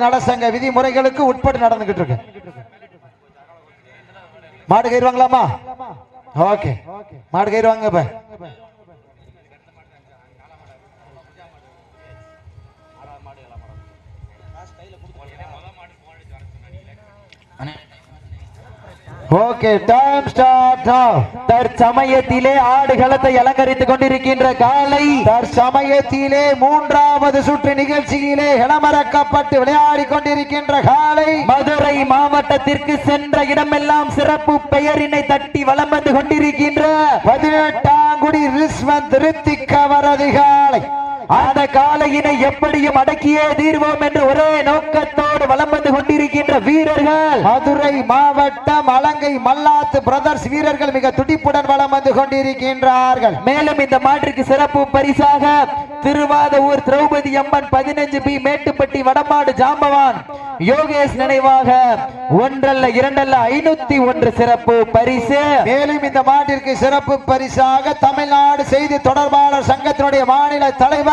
நடசங்க விதிமுறைகளுக்கு உட்பட்டு நடந்துகிட்டு இருக்கு. மாடு கயிறுவாங்களாமா? ஓகே, மாடு கயிறுவாங்க. இப்ப ஓகே, டைம் ஸ்டார்ட். தற்சமயத்திலே ஆடுகளத்தை அலங்கரித்துக் கொண்டிருக்கின்ற காலை தற்சமயத்திலே மூன்றாவது சுற்று நிகழ்ச்சியிலே இளமரக்கப்பட்டு விளையாடி கொண்டிருக்கின்ற காலை மதுரை மாவட்டத்திற்கு சென்ற இடமெல்லாம் சிறப்பு பெயரினை தட்டி வலம் வந்து கொண்டிருக்கின்ற 18ஆம் குடி ரிஸ்வந்த் ரித்திக் அவரது காலை. அந்த காலையினை எப்படியும் அடக்கியே தீர்வோம் என்று ஒரே நோக்கத்தோடு வலம் வந்து கொண்டிருக்கின்ற வீரர்கள் மதுரை மாவட்டம் அலங்கை மல்லாத்து பிரதர்ஸ் வீரர்கள் மிக துடிப்புடன் வலம் வந்து கொண்டிருக்கின்றார்கள். மேலும் இந்த மாட்டிற்கு சிறப்பு பரிசாக திருவாதூர் திரௌபதி அம்மன் 15B மேட்டுப்பட்டி வடமாடு ஜாம்பவான் யோகேஷ் நினைவாக ஒன்றல்ல இரண்டல்ல 501 சிறப்பு பரிசு. மேலும் இந்த மாட்டிற்கு சிறப்பு பரிசாக தமிழ்நாடு செய்தி தொடர்பாளர் சங்கத்தினுடைய மாநில தலைவர்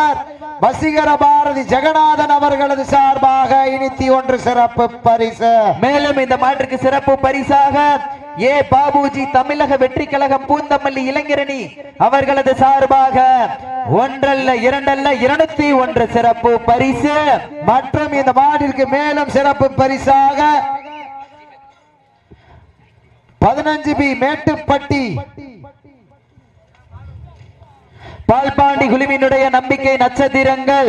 வசீகர பாரதி ஜெகநாதன் அவர்களது சார்பாக 501 சிறப்பு பரிசு. மேலும் இந்த மாட்டிற்கு சிறப்பு பரிசாக ஏ பாபுஜி தமிழக வெற்றி கழகம் பூந்தமல்லி இளைஞரணி அவர்களது சார்பாக ஒன்றல்ல இரண்டல்ல 201 சிறப்பு பரிசு. மற்றும் இந்த மாட்டிற்கு மேலும் சிறப்பு பரிசாக 15B மேட்டுப்பட்டி பால்பாண்டி குழுவினுடைய நம்பிக்கை நட்சத்திரங்கள்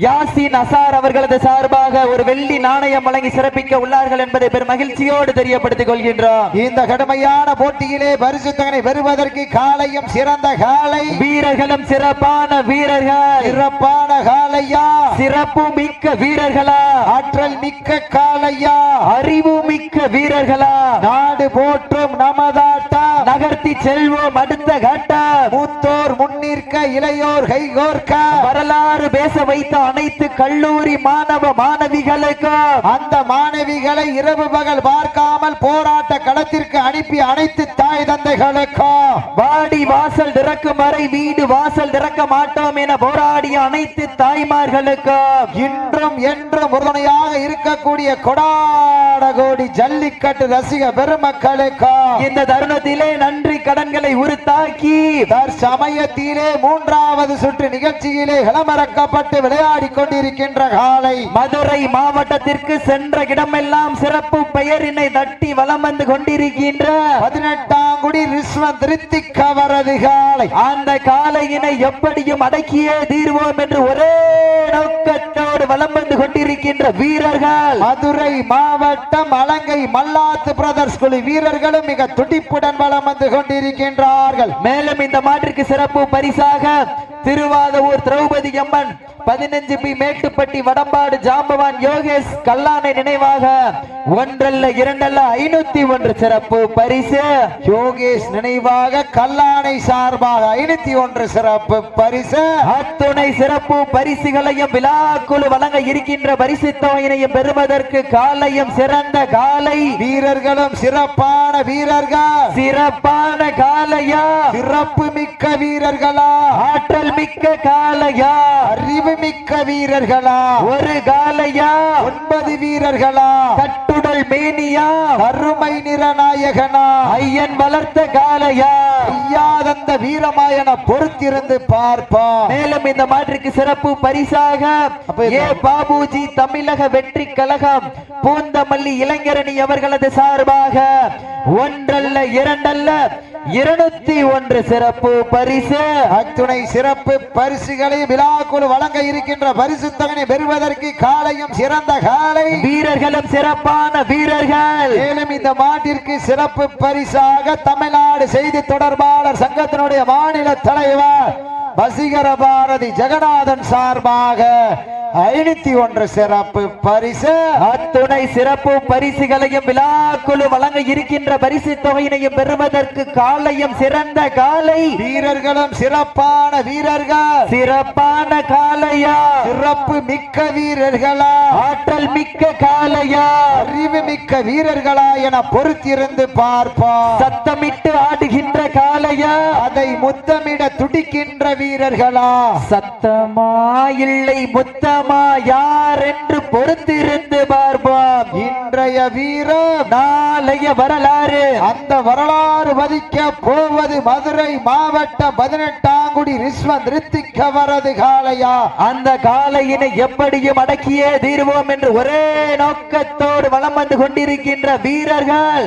யாசின் அசார் அவர்களது சார்பாக ஒரு வெள்ளி நாணயம் வழங்கி சிறப்பிக்க உள்ளார்கள் என்பதை பெரும் மகிழ்ச்சியோடு தெரியப்படுத்திக் கொள்கின்றோம். இந்த கடுமையான போட்டியிலே பரிசுத்தனை பெறுவதற்கு காலையும் சிறந்த காலை வீரர்களும் சிறப்பான வீரர்கள். சிறப்பான காலையா? சிறப்பு மிக்க வீரர்களா? ஆற்றல் மிக்க காலையா? அறிவு மிக்க வீரர்களா? நாடு போற்றும் நமதாட்டா நகர்த்தி செல்வோம் அடுத்த கட்ட மூத்தோர் முன்னிற்க இளையோர் கைகோர்க்க வரலாறு பேச வைத்த அனைத்து கல்லூரி மாணவ மாணவிகளுக்கும் அந்த மாணவிகளை இரவு பகல் பார்க்காமல் போராட்ட களத்திற்கு அனுப்பி அனைத்து தாய் தந்தைகளுக்கும் வாடி வாசல் திறக்கும் வரை வீடு வாசல் திறக்க மாட்டோம் என போராடிய அனைத்து தாய்மார்களுக்கும் இன்றும் என்றும் உறுதுணையாக இருக்கக்கூடிய கொடாட கோடி ஜல்லிக்கட்டு ரசிக பெருமக்களுக்கும் இந்த தருணத்திலே நன்றி கடன்களை உறுத்தாக்கி தற்சமயத்திலே மூன்றாவது சுற்று நிகழ்ச்சியிலே இளமரக்கப்பட்டு விளையாடி கொண்டிருக்கின்ற காலை மதுரை மாவட்டத்திற்கு சென்ற இடமெல்லாம் சிறப்பு பெயரினை தட்டி வலம் வந்து கொண்டிருக்கின்ற 18ஆம் குடி ரிஸ்வந்த் ரித்திக் அவரது காலை. அந்த காலையினை எப்படியும் அடக்கியே தீர்வோம் என்று ஒரே நோக்கத்தோடு வலம் வந்து கொண்டிருக்கின்ற வீரர்கள் மதுரை மாவட்டம் அலங்கை மல்லாத்து பிரதர்ஸ் குழு வீரர்களும் மிக துடிப்புடன் வலம் வந்து கொண்டிருக்கின்றார்கள். மேலும் இந்த மாட்டிற்கு சிறப்பு பரிசாக திருவாதூர் திரௌபதி அம்மன் 15B மேட்டுப்பட்டி வடம்பாடு ஜாம்பவான் யோகேஷ் கல்லானை நினைவாக ஒன்றல்ல இரண்டல்ல 501 சிறப்பு பரிசு. யோகேஷ் நினைவாக கல்லானை சார்பாக 501 சிறப்பு பரிசு. அத்துணை சிறப்பு பரிசுகளையும் விழாக்குழு வழங்க இருக்கின்ற பரிசு தொகையினையும் பெறுவதற்கு காலையும் சிறந்த காலை வீரர்களும் சிறப்பான வீரர்கள். சிறப்பான காலையா? சிறப்பு மிக்க வீரர்களா? ஆற்றல் மிக்க காலையா? அறிவு மிக்க வீரர்களா? ஒரு காலையா? 9 வீரர்களா? கட்டுடல் மேனியா? அருமை நிறநாயகனா? ஐயன் வளர்த்த காலையா? ஐயாதந்த வீரமாயன பொறுத்திருந்து பார்ப்போம். மேலும் இந்த மாட்டிற்கு சிறப்பு பரிசாக ஏ பாபுஜி தமிழக வெற்றி கழகம் பூந்தமல்லி இளைஞரணி அவர்களது சார்பாக ஒன்றல்ல இரண்டல்ல 201 சிறப்பு பரிசு. அத்துணை சிறப்பு பரிசுகளை விழாக்குழு வழங்க இருக்கின்ற பரிசு தொகையை பெறுவதற்கு காலையும் சிறந்த காலை வீரர்களும் சிறப்பான வீரர்கள். மேலும் இந்த மாட்டிற்கு சிறப்பு பரிசாக தமிழ்நாடு செய்தி தொடர்பாளர் சங்கத்தினுடைய மாநில தலைவர் வசீகர பாரதி ஜெகநாதன் சார்பாக 501 சிறப்பு பரிசு. அத்துணை சிறப்பு பரிசுகளையும் விழாக்குழு வழங்க இருக்கின்ற பரிசு தொகையினையும் பெறுவதற்கு காலையும் சிறந்த காலை வீரர்களும் சிறப்பான வீரர்கள். சிறப்பான காலையா? சிறப்பு மிக்க வீரர்களா? ஆற்றல் மிக்க காலையா? அறிவு மிக்க மிக்க வீரர்களா என பொறுத்திருந்து பார்ப்போம். சத்தமிட்டு ஆடுகின்ற காளையா, அதை முத்தமிட துடிக்கின்ற வீரர்களா, சத்தமா இல்லை முத்தமா, யார் என்று பொறுத்திருந்து பார்ப்போம். இன்றைய வீரம் நாளைய வரலாறு. அந்த வரலாறு வதிக்க போவது மதுரை மாவட்டம் 18ஆங்குடி ரிஸ்வந்த் ரித்திக் அவரது காளையா. அந்த காளையினை எப்படியும் அடக்கியே தீர்வோம் என்று ஒரே நோக்கத்தோடு வலம் வந்து கொண்டிருக்கின்ற வீரர்கள்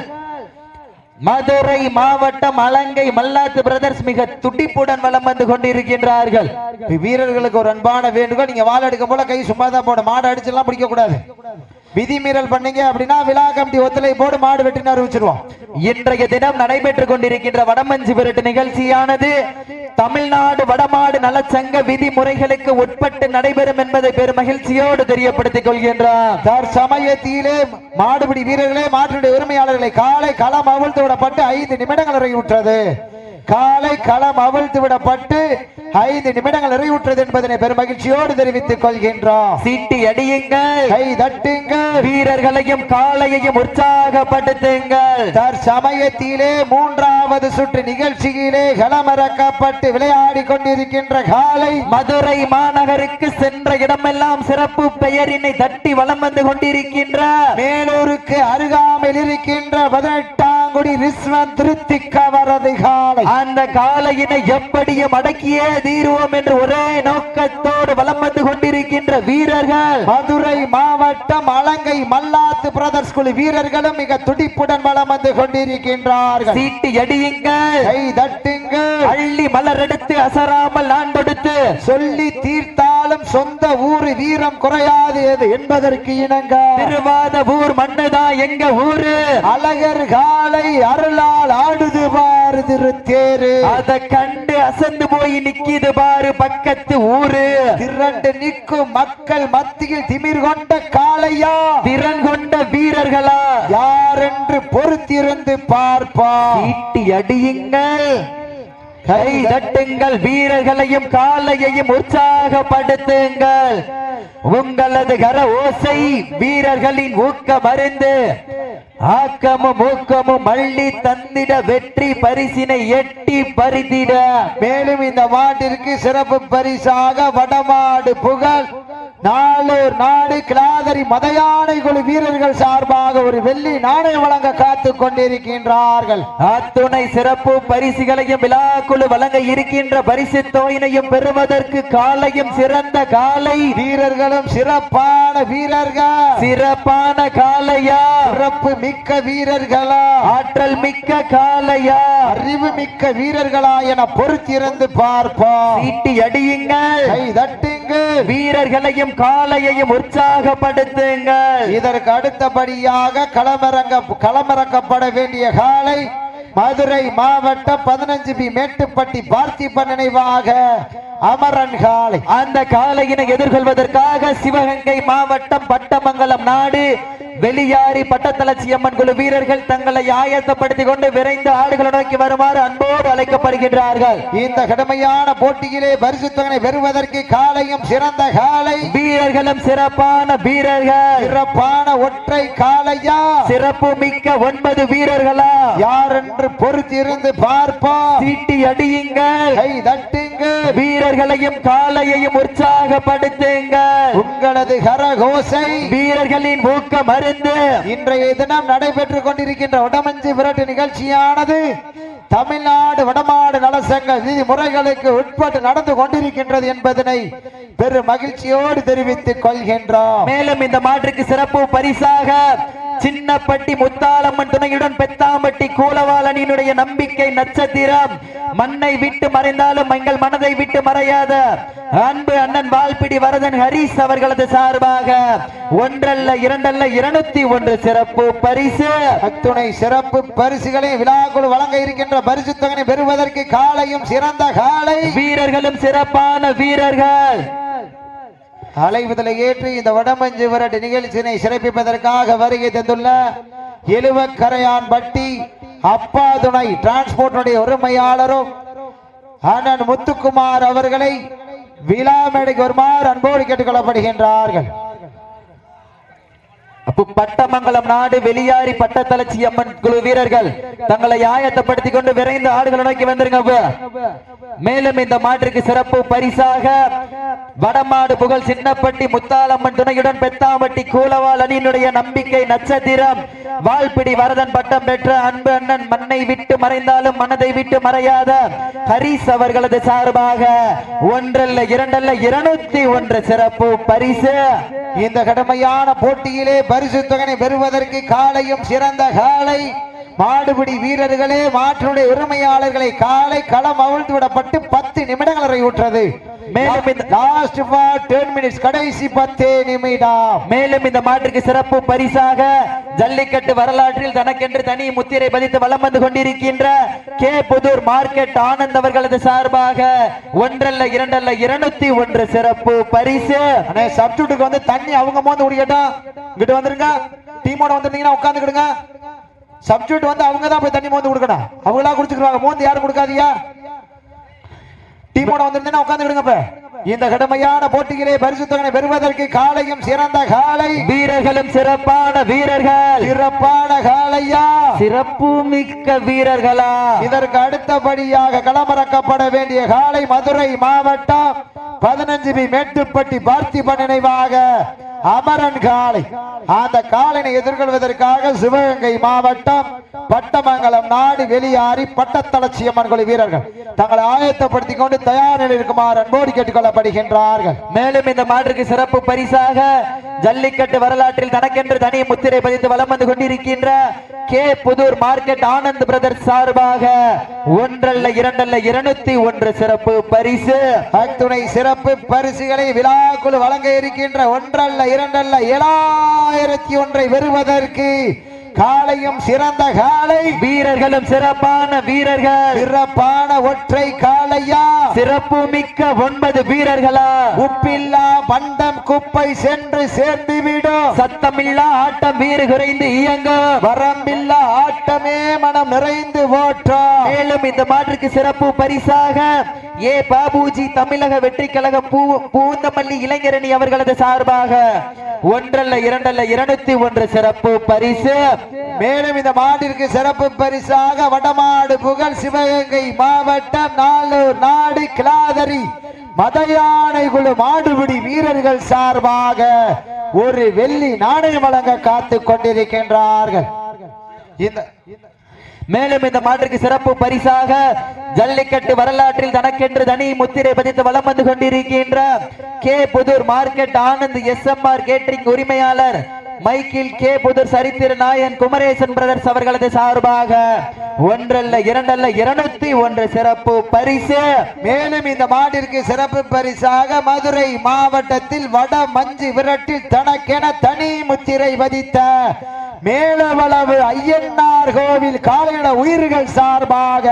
மதுரை மாவட்டம் அலங்கை மல்லாத்து பிரதர்ஸ் மிக துடிப்புடன் வலம் வந்து கொண்டிருக்கின்றார்கள். வீரர்களுக்கு ஒரு அன்பான வேண்டுகோள், நீங்க வால் எடுக்கும் போல கை சும்மா தான் போட, மாடு அடிச்செல்லாம் பிடிக்க கூடாது. விதிமீறல் பண்ணீங்க அப்படின்னா விழா கமிட்டி ஒத்துழை போடு மாடு வெட்டின்னு அறிவிச்சிருவோம். இன்றைய தினம் நடைபெற்றுக் கொண்டிருக்கின்ற வடமஞ்சு விரட்டு நிகழ்ச்சியானது தமிழ்நாடு வடமாடு நலச்சங்க விதிமுறைகளுக்கு உட்பட்டு நடைபெறும் என்பதை பெரும் மகிழ்ச்சியோடு தெரியப்படுத்திக் கொள்கின்றார். தற்சமயத்திலே மாடுபிடி வீரர்களே, மாற்றுடைய உரிமையாளர்களை காலை களம் அவிழ்த்து விடப்பட்டு 5 நிமிடங்கள் நிறைவுற்றது. காலை களம் அவிழ்த்து விடப்பட்டு 5 நிமிடங்கள் நிறைவுற்றது என்பதனை பெரும் மகிழ்ச்சியோடு தெரிவித்துக் கொள்கின்றோம். சீட்டி அடியுங்கள், கை தட்டுங்கள், வீரர்களையும் காளையையும் உற்சாகப்படுத்துங்கள். தற்சமயத்திலே 3வது சுற்று நிகழ்ச்சியிலே களமிறக்கப்பட்டு விளையாடி கொண்டிருக்கின்ற காலை மதுரை மாநகருக்கு சென்ற இடமெல்லாம் சிறப்பு பெயரினை தட்டி வலம் வந்து கொண்டிருக்கின்ற மேலூருக்கு அருகாமையில் இருக்கின்ற 18ஆங்குடி ரிஸ்வந்த் ரித்திக் அவரது காலை. அந்த காளையினை எப்படியும் அடக்கியே தீர்வோம் என்று ஒரே நோக்கத்தோடு வலம் வந்து கொண்டிருக்கின்ற வீரர்கள் மதுரை மாவட்டம் அலங்கை மல்லாத்து பிரதர்ஸ் குழு வீரர்களும் மிக துடிப்புடன் வலம் வந்து கொண்டிருக்கின்றார்கள். சீட்டி அடியுங்கள், கை தட்டுங்கள், அள்ளி மலர் எடுத்து அசராமல் நான் கொடுத்து சொல்லி தீர்த்தாலும் சொந்த ஊரு வீரம் குறையாது என்பதற்கு இணங்க திருவாத ஊர் மண்ணுதான் எங்க ஊரு. அழகர் காலை அருளால் ஆடுது பாரு திருத்தேரு. அத கண்டு அசந்து போய் நிக்கிது பாரு பக்கத்து ஊரு. திரண்டு நிற்கும் மக்கள் மத்தியில் திமிர் கொண்ட காளையா, திறன் கொண்ட வீரர்களா, யார் என்று பொறுத்திருந்து பார்ப்போம். சீட்டி அடியுங்கள், கை தட்டுங்கள், வீரர்களையும் காளையையும் உற்சாகப்படுத்துங்கள். உங்களது கர ஓசை வீரர்களின் ஊக்க மருந்து ஆக்கமும் ஊக்கமும் மள்ளி தந்திட வெற்றி பரிசினை எட்டி பறித்திட. மேலும் இந்த மாட்டிற்கு சிறப்பு பரிசாக வடமாடு புகழ் நாளூர் நாடு கிளாதரி மதையானை குழு வீரர்கள் சார்பாக ஒரு வெள்ளி நாணயம் வழங்க காத்துக் கொண்டிருக்கின்றார்கள். அத்துணை சிறப்பு பரிசுகளையும் விழாக்குழு வழங்க இருக்கின்ற பரிசு தொகையினையும் பெறுவதற்கு காலையும் சிறந்த காலை வீரர்களும் சிறப்பான வீரர்கள், சிறப்பான காளையா, சிறப்பு மிக்க வீரர்களா, ஆற்றல் மிக்க காளையா, அறிவு மிக்க வீரர்களா என பொறுத்திருந்து பார்ப்போம். சீட்டி அடியுங்கள், கை தட்டுங்கள், வீரர்களையும் காளையையும் உற்சாகப்படுத்துங்கள். இதற்கு அடுத்தபடியாக களமிறக்கப்பட வேண்டிய காலை மதுரை மாவட்டம் 15 மேட்டுப்பட்டி பார்த்திபன் நினைவாக அமரன் காலை. அந்த காளையினை எதிர்கொள்வதற்காக சிவகங்கை மாவட்டம் பட்டமங்கலம் நாடு வெளியாரி பட்டத்தளச்சி அம்மன் குழு வீரர்கள் தங்களை ஆயத்தப்படுத்திக் கொண்டு விரைந்து ஆடுகளை நோக்கி வருமாறு அன்போடு அழைக்கப்படுகின்றார்கள். இந்த கடுமையான போட்டியிலே பரிசு தொகையை பெறுவதற்கு காலையும் சிறந்த காலை, வீரர்களும் சிறப்பான வீரர்கள், சிறப்பான ஒற்றை காளையா, சிறப்பு மிக்க 9 வீரர்களா, யார் என்று பொறுத்திருந்து பார்ப்போம். சீட்டி அடியுங்கள், கை தட்டுங்கள், வீரர்களையும் காளையையும் உற்சாகப்படுத்துங்கள். உங்களது கரகோசை வீரர்களின் ஊக்கம் அருந்து இன்றைய தினம் நடைபெற்றுக் கொண்டிருக்கின்ற வடமஞ்சி விரட்டு நிகழ்ச்சியானது தமிழ்நாடு வடமாடு நலசங்க விதிமுறைகளுக்கு உட்பட்டு நடந்து கொண்டிருக்கின்றது என்பதனை பெரும் மகிழ்ச்சியோடு தெரிவித்துக் கொள்கின்றோம். மேலும் இந்த மாற்றுக்கு சிறப்பு பரிசாக சின்னப்பட்டி முத்தாலம்மன் துணையுடன் பெத்தாம்பட்டி கூலவாளனினுடைய நம்பிக்கை நட்சத்திரம் மண்ணை விட்டு மறைந்தாலும் எங்கள் மனதை விட்டு மறையாத அன்பு அண்ணன் வால்பிடி வரதன் ஹரிஸ் அவர்களது சார்பாக ஒன்றல்ல இரண்டல்ல 201 சிறப்பு பரிசு. அத்துணை சிறப்பு பரிசுகளை விழாக்குழு வழங்க இருக்கின்ற பரிசு தொகையை பெறுவதற்கு காலையும் சிறந்த காலை, வீரர்களும் சிறப்பான வீரர்கள் அலைவதலை ஏற்று இந்த வடமஞ்சு விரட்டு நிகழ்ச்சியினை சிறப்பிப்பதற்காக வருகை தந்துள்ள எழுவக்கரையான் பட்டி அப்பா துணை டிரான்ஸ்போர்ட் உரிமையாளரும் அண்ணன் முத்துக்குமார் அவர்களை விழா மேடைக்கு வருமாறு அன்போடு கேட்டுக் கொள்ளப்படுகின்றார்கள். பட்டமங்கலம் நாடு வெளியாரி பட்டத்தளச்சி அம்மன் குழு வீரர்கள் தங்களை ஆயத்தப்படுத்திக் கொண்டு விரைந்து ஆடுகளை நோக்கி வந்துருங்க. மேலும் இந்த மாட்டிற்கு சிறப்பு பரிசாக வடமாடு புகழ் சின்னப்பட்டி முத்தாலம்மன் துணையுடன் பெத்தாம்பட்டி கூலவாள் அணியினுடைய நம்பிக்கை நட்சத்திரம் வால்பிடி வரதன் பட்டம் பெற்ற அன்பு அண்ணன் மண்ணை விட்டு மறைந்தாலும் மனதை விட்டு மறையாத ஹரிஸ் அவர்களது சார்பாக ஒன்றல்ல இரண்டல்ல 201 சிறப்பு பரிசு. இந்த கடுமையான போட்டியிலே பரிசு தொகை பெறுவதற்கு காலையும் சிறந்த காலை மாடுபிடி வீரர்களே மாற்றுடைய உரிமையாளர்களை காலை களம் அவிழ்த்து விடப்பட்டு 10 நிமிடங்கள் நிறைவுற்றது. மேலும் லாஸ்ட் 10 மினிட்ஸ் கடைசி 10 நிமிடம். மேலும் இந்த மாட்டிற்கு சிறப்பு பரிசாக ஜல்லிக்கட்டு வரலாற்றில் தனக்கென்று தனி முத்திரை பதித்து வலம் வந்து கொண்டிருக்கின்ற கே புதூர் மார்க்கெட் ஆனந்த் அவர்களது சார்பாக ஒன்றல்ல இரண்டல்ல 201 சிறப்பு பரிசு. சப்ஸ்டியூட்டுக்கு வந்து தண்ணி அவங்க மோந்து குடிக்கட்டும். இங்கிட்டு வந்துருங்க. டீமோட வந்துருந்தீங்கன்னா உட்காந்துக்கிடுங்க. சப்ஸ்டியூட் வந்து அவங்க தான் போய் தண்ணி மோந்து கொடுக்கணும். அவங்களா குடிச்சுக்குவாங்க. மோந்து யாரும் கொடுக்காதியா. டீமோட வந்திருந்தீங்கன்னா உட்காந்துக்கிடுங்க. இந்த கடுமையான போட்டியிலே பரிசு தொகை பெறுவதற்கு காலையும் சிறந்த காலை வீரர்களும் சிறப்பான வீரர்கள். சிறப்பான காலையா சிறப்பு மிக்க வீரர்களா. இதற்கு அடுத்தபடியாக களமிறக்கப்பட வேண்டிய காலை மதுரை மாவட்டம் 15 மேட்டுப்பட்டி பார்த்திபன் நினைவாக அமரன் காலை. அந்த காலினை எதிர்கொள்வதற்காக சிவகங்கை மாவட்டம் பட்டமங்கலம் நாடு வெளியாரி பட்டத்தளச்சி அம்மன் குழு வீரர்கள் தங்களை ஆயத்தப்படுத்திக் கொண்டு தயார் நிலையில் இருக்குமாறு அன்போடு கேட்டுக்கொள்ளப்படுகின்றார்கள். மேலும் இந்த மாற்றுக்கு சிறப்பு பரிசாக ஜல்லிக்கட்டு வரலாற்றில் தனக்கென்று தனி முத்திரை பதித்து வலம் வந்து கொண்டிருக்கின்ற K Puthur market Anand brother சார்பாக ஒன்றல்ல இரண்டல்ல 201 சிறப்பு பரிசு. அத்துணை சிறப்பு பரிசுகளை விழாக்குழு வழங்க இருக்கின்ற ஒன்றல்ல இரண்டல்ல 7001 பெறுவதற்கு காலையும் சிறந்த காலை வீரர்களும் சிறப்பான வீரர்கள். சிறப்பான ஒற்றை காலையா சிறப்பு மிக்க 9 வீரர்களா. உப்பில்லா பண்டம் குப்பை சென்று சேர்ந்துவிடும். சத்தமில்லா ஆட்டம் வீறு குறைந்து இயங்க வரம்பில்லா ஆட்டமே மனம் நிறைந்து ஓட்டம். மேலும் இந்த மாற்றுக்கு சிறப்பு பரிசாக ஏ பாபுஜி தமிழக வெற்றி கழகம் பூந்தமல்லி இளைஞரணி அவர்களது சார்பாக ஒன்றல்ல இரண்டல்ல 201 சிறப்பு பரிசு. மேலும் இந்த மாட்டிற்கு சிறப்பு பரிசாக வடமாடு புகழ் சிவகங்கை மாவட்டம் நாளூர் நாடு கிளாதரி மதயானை குழு மாடுபிடி வீரர்கள் சார்பாக ஒரு வெள்ளி நாணயம் வழங்க காத்துக் கொண்டிருக்கின்றார்கள். மேலும் இந்த மாற்றுக்கு சிறப்பு பரிசாக ஜல்லிக்கட்டு வரலாற்றில் தனக்கென்று தனி முத்திரை பதித்து வலம் வந்து கொண்டிருக்கின்ற K Puthur market Anand SMR catering உரிமையாளர் மைக்கேல் கே புதூர் சரித்திர நாயன் குமரேசன் பிரதர்ஸ் அவர்களது சார்பாக ஒன்றல்ல இரண்டல்ல 201 சிறப்பு பரிசு. மேலும் இந்த மாட்டிற்கு சிறப்பு பரிசாக மதுரை மாவட்டத்தில் வட மஞ்சு விரட்டில் தனக்கென தனி முத்திரை பதித்த மேலவளவு ஐயன்னார் கோவில் காலையிட உயிர்கள் சார்பாக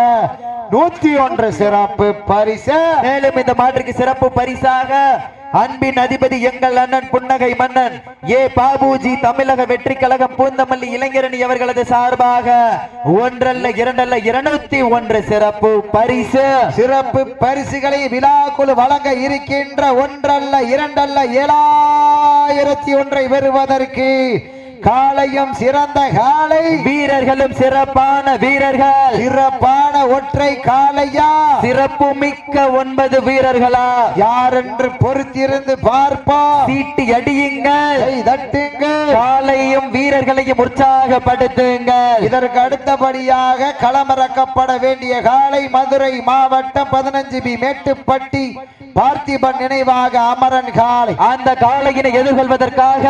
101 சிறப்பு பரிசு. மேலும் இந்த மாற்றுக்கு சிறப்பு பரிசாக அன்பின் அதிபதி எங்கள் அண்ணன் புன்னகை மன்னன் ஏ பாபுஜி தமிழக வெற்றி கழகம் பூந்தமல்லி இளைஞரணி அவர்களது சார்பாக ஒன்றல்ல இரண்டல்ல 201 சிறப்பு பரிசு. சிறப்பு பரிசுகளை விழாக்குழு வழங்க இருக்கின்ற ஒன்றல்ல இரண்டல்ல 7001 பெறுவதற்கு காலையும் சிறந்த காலை வீரர்களும் சிறப்பான வீரர்கள். சிறப்பான ஒற்றை காலையா சிறப்பு மிக்க 9 வீரர்களா யார் என்று பொறுத்திருந்து பார்ப்போம். சீட்டி அடியுங்கள், தட்டுங்கள், காலையும் வீரர்களையும் உற்சாகப்படுத்துங்கள். இதற்கு அடுத்தபடியாக களமிறக்கப்பட வேண்டிய காலை மதுரை மாவட்டம் 15 மேட்டுப்பட்டி பார்த்திபன் நினைவாக அமரன் காலை. அந்த காலையினை எதிர்கொள்வதற்காக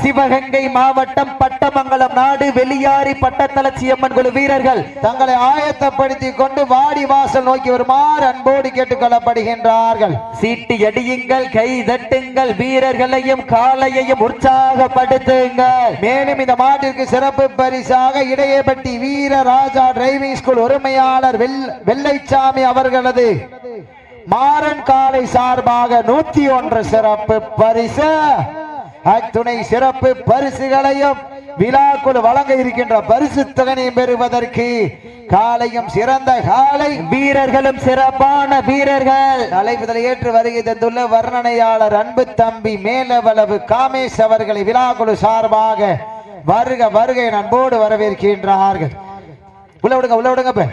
சிவகங்கை மாவட்டம் பட்டமங்கலம் நாடு வெளியாரி பட்டத்தளச்சி அம்மன் குழு வீரர்கள் தங்களை ஆயத்தப்படுத்திக் கொண்டு வாடி வாசல் நோக்கி வருமாறு அன்போடு கேட்டுக் கொள்ளப்படுகின்றார்கள். சீட்டி அடியுங்கள், கை தட்டுங்கள், வீரர்களையும் காலையையும் உற்சாகப்படுத்துங்கள். மேலும் இந்த மாட்டிற்கு சிறப்பு பரிசாக இடையேப்பட்டி வீரராஜா டிரைவிங் ஸ்கூல் உரிமையாளர் வெள்ளைச்சாமி அவர்களது மாறன் காலை சார்பாக 101 சிறப்பு பரிசு. அத்துணை சிறப்பு பரிசுகளையும் விழாக்குழு வழங்க இருக்கின்ற பரிசு தொகையை பெறுவதற்கு காலையும் சிறந்த காலை வீரர்களும் சிறப்பான வீரர்கள் அழைப்புதலை ஏற்று வருகை தந்துள்ள வர்ணனையாளர் அன்பு தம்பி மேலவளவு காமேஷ் அவர்களை விழாக்குழு சார்பாக வருக வருகை அன்போடு வரவேற்கின்றார்கள். உள்ள விடுங்க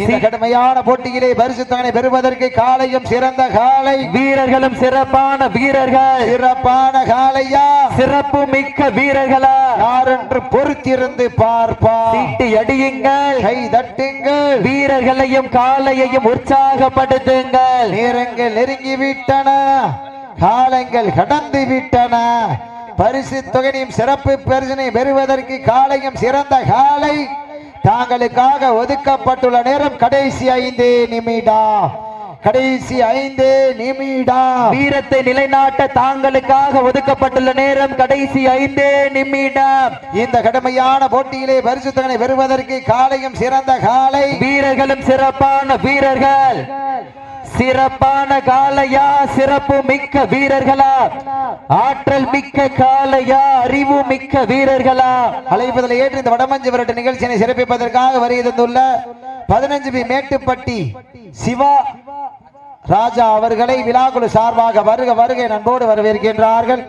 இந்த கடுமையான போட்டியிலே பரிசு தொகையை பெறுவதற்கு காலையும் சிறந்த காலை வீரர்களும் சிறப்பான வீரர்கள் சிறப்பான காலையா சிறப்பு மிக்க வீரர்களா யார் என்று பொறுத்திருந்து பார்ப்பா சீட்டி அடியுங்கள் கை தட்டுங்கள் வீரர்களையும் காலையையும் உற்சாகப்படுத்துங்கள். நேரங்கள் நெருங்கி விட்டன காலங்கள் கடந்து விட்டன பரிசு தொகையும் சிறப்பு பரிசினை பெறுவதற்கு காலையும் சிறந்த காலை தாங்களுக்காக ஒதுக்கப்பட்டுள்ள நேரம் கடைசி 5 நிமிடம் கடைசி 5 நிமிடம் வீரத்தை நிலைநாட்ட தாங்களுக்காக ஒதுக்கப்பட்டுள்ள நேரம் கடைசி 5 நிமிடம். இந்த கடுமையான போட்டியிலே பரிசு தொகையை பெறுவதற்கு காலையும் சிறந்த காலை வீரர்களும் சிறப்பான வீரர்கள் சிறப்பான காலையா சிறப்பு மிக்க வீரர்களா ஆற்றல் மிக்க காலையா அறிவு மிக்க வீரர்களா அழைப்பதில் ஏற்று இந்த வடமஞ்சு விரட்டு நிகழ்ச்சியை சிறப்பிப்பதற்காக வருகை தந்துள்ள 15 மேட்டுப்பட்டி சிவா ராஜா அவர்களை விழாக்குழு சார்பாக வருக வருகை நண்போடு வரவேற்கின்றார்கள்.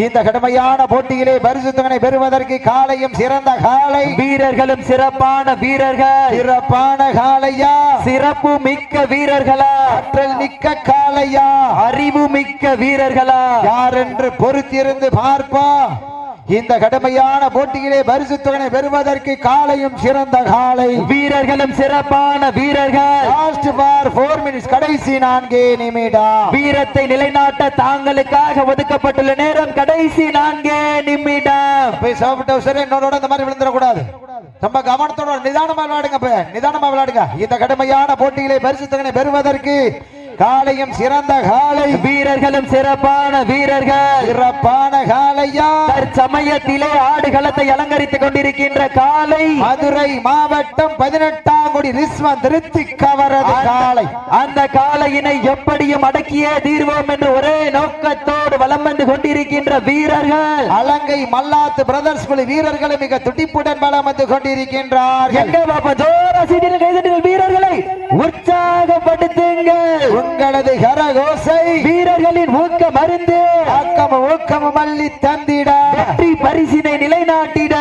இந்த கடுமையான போட்டியிலே பரிசு தொகையை பெறுவதற்கு காலையும் சிறந்த காலை வீரர்களும் சிறப்பான வீரர்கள் சிறப்பான காலையா சிறப்பு மிக்க வீரர்களா ஆற்றல் மிக்க காலையா அறிவு மிக்க வீரர்களா யார் என்று பொறுத்திருந்து பார்ப்பா இந்த கடுமையான போட்டியிலே பரிசு தொகையை பெறுவதற்கு காலையும் சிறந்த காலை வீரர்களும் சிறப்பான வீரர்கள் லாஸ்ட் ஃபார் 4 மினிட்ஸ் கடைசி 4 நிமிடம் வீரத்தை நிலைநாட்ட தாங்களுக்காக ஒதுக்கப்பட்டுள்ள நேரம் கடைசி 4 நிமிடம். போய் சாப்பிட்ட சரி இன்னொரு இந்த மாதிரி விழுந்துடக்கூடாது. ரொம்ப கவனத்தோட நிதானமா விளையாடுங்க நிதானமா விளையாடுங்க. இந்த கடுமையான போட்டியிலே பரிசு தொகையை பெறுவதற்கு காலையும் சிறந்த காலை வீரர்களும் சிறப்பான வீரர்கள் சிறப்பான காலையா சமயத்திலே ஆடுகளத்தை அலங்கரித்துக் கொண்டிருக்கின்ற காலை மதுரை மாவட்டம் 18ஆம் குடி ரிஸ்வந்த் ரித்திக் அவரது காலை அந்த காலையினை எப்படியும் அடக்கியே தீர்வோம் என்று ஒரே நோக்கத்தோடு வலம் வந்து கொண்டிருக்கின்ற வீரர்கள் அலங்கை மல்லாத்து பிரதர்ஸ் குழு வீரர்களும் மிக துடிப்புடன் வலம் வந்து கொண்டிருக்கின்றார்கள். வீரர்களை உற்சாகப்படுத்துங்கள். உங்களது கரகோசை வீரர்களின் ஊக்க மருந்து ஊக்கமும் அள்ளி தந்திட வெற்றி பரிசினை நிலைநாட்டிட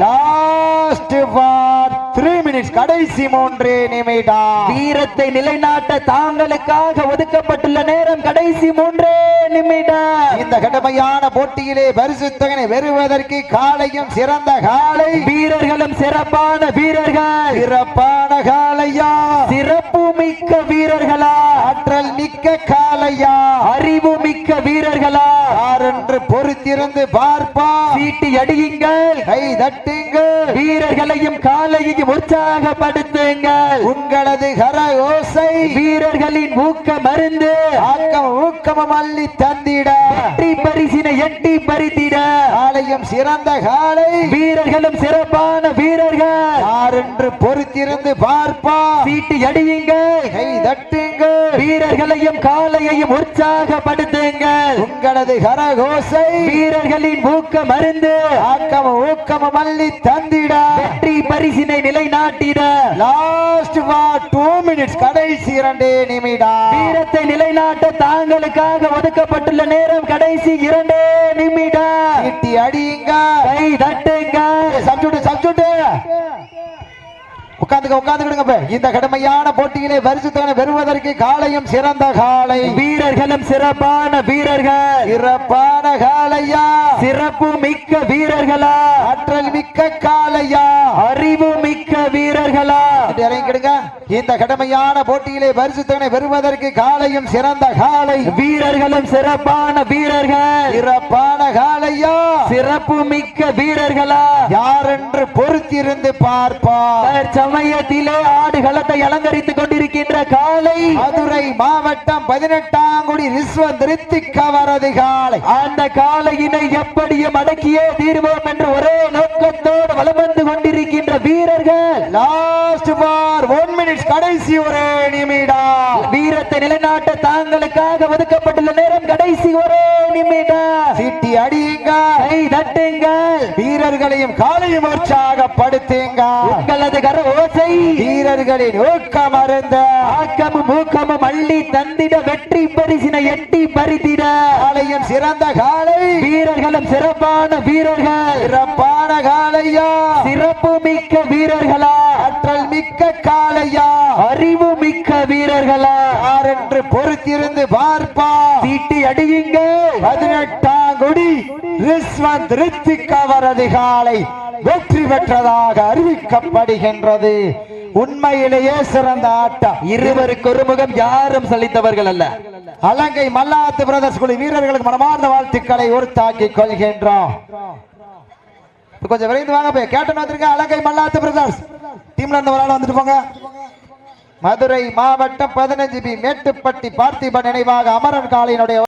லாஸ்ட் ஃபார் 3 மினிட்ஸ் கடைசி 3 நிமிடம் வீரத்தை நிலைநாட்ட தாங்களுக்காக ஒதுக்கப்பட்டுள்ள நேரம் கடைசி 3 நிமிடம். இந்த கடுமையான போட்டியிலே பரிசு தொகையை பெறுவதற்கு காலையும் சிறந்த காலை வீரர்களும் சிறப்பான வீரர்கள் சிறப்பான காலையா சிறப்பு மிக்க வீரர்களா ஆற்றல் மிக்க காலையா அறிவு மிக்க வீரர்களா யார் என்று பொறுத்திருந்து பார்ப்பா சீட்டி அடியுங்கள் கை தட்டுங்கள் வீரர்களையும் காலையையும் உற்சாகப்படுத்துங்கள். உங்களது கரகோசை வீரர்களின் ஊக்க மருந்து ஊக்கமும் அள்ளி தந்திட வெற்றி பரிசினை எட்டி பறித்திட காலையும் சிறந்த காலை வீரர்களும் சிறப்பான வீரர்கள் யார் என்று பொறுத்திருந்து பார்ப்பா சீட்டி அடியுங்கள் கை தட்டுங்கள் வீரர்களையும் காலையையும் உற்சாகப்படுத்துங்கள். உங்களது கரகோசை வீரர்களின் ஊக்க மருந்து ஊக்கமும் அள்ளி தந்திட வெற்றி பரிசினை நிலைநாட்டிட லாஸ்ட் ஃபார் 2 மினிட்ஸ் கடைசி 2 நிமிடம் வீரத்தை நிலைநாட்ட தாங்களுக்காக ஒதுக்கப்பட்டுள்ள நேரம் கடைசி 2 நிமிடம். சீட்டி அடியுங்க கை தட்டுங்க சப்ஜூட் உட்கார்ந்துக்கிடுங்க. இந்த கடுமையான போட்டியிலே பரிசு தொகையை பெறுவதற்கு காலையும் சிறந்த காலை வீரர்களும் சிறப்பான வீரர்கள் சிறப்பான காலையா சிறப்பு மிக்க வீரர்களா ஆற்றல் மிக்க காலையா அறிவு மிக்க வீரர்களா இறங்கிடுங்க. இந்த கடுமையான போட்டியிலே பரிசு தொகையை பெறுவதற்கு காலையும் சிறந்த காலை வீரர்களும் சிறப்பான வீரர்கள் சிறப்பான காலையா சிறப்பு மிக்க வீரர்களா யார் என்று பொறுத்திருந்து பார்ப்பா சமயத்திலே ஆடுகளத்தை அலங்கரித்துக் கொண்டிருக்கின்ற காலை மதுரை மாவட்டம் 18ஆம் குடி ரிஸ்வந்த் ரித்திக் அவரது காலை அந்த காலையினை எப்படியும் அடக்கியே தீர்வோம் என்று ஒரே நோக்கத்தோடு வலம் வந்து கொண்டிருக்கின்ற வீரர்கள் லாஸ்ட் பார் 1 மினிட் கடைசி ஒரு நிமிடம் வீரத்தை நிலைநாட்ட தாங்களுக்காக ஒதுக்கப்பட்டுள்ள நேரம் கடைசி ஒரு நிமிடம் சீட்டி அடியுங்க கை தட்டுங்கள் வீரர்களையும் காலையும் உற்சாகப்படுத்துங்க உங்களது கர ஓசை வீரர்களின் ஊக்கம் அருந்த ஆக்கமும் ஊக்கமும் அள்ளி தந்திட வெற்றி பரிசினை எட்டி பறித்திட காலையும் சிறந்த காலை வீரர்களும் சிறப்பான வீரர்கள் சிறப்பான காலையா சிறப்பு மிக்க வீரர்களா ஆற்றல் மிக்க காலையா அறிவு மிக்க வீரர்களா யார் என்று பொறுத்திருந்து பார்ப்பா சீட்டி அடியுங்க 18ஆம் குடி ரிஸ்வந்த் ரித்திக் அவரது காலை வெற்றி பெற்றதாக அறிவிக்கப்படுகின்றது உண்மையிலேயே சிறந்த ஆட்டம் இருவருக்கு ஒரு முகம் யாரும் சலித்தவர்கள் அல்ல அலங்கை மல்லாத்து பிரதர்ஸ் குழு வீரர்களுக்கு மனமார்ந்த வாழ்த்துக்களை உறுத்தாக்கிக் கொள்கின்றோம் கொஞ்சம் விரைந்து வாங்க போய் கேட்டன் வந்திருக்க அலங்கை மல்லாத்து பிரதர்ஸ் டீம்ல இருந்து ஒரு ஆள் வந்துட்டு போங்க மதுரை மாவட்டம் 15 பி மேட்டுப்பட்டி பார்த்திபன் நினைவாக அமரன் காளையினுடைய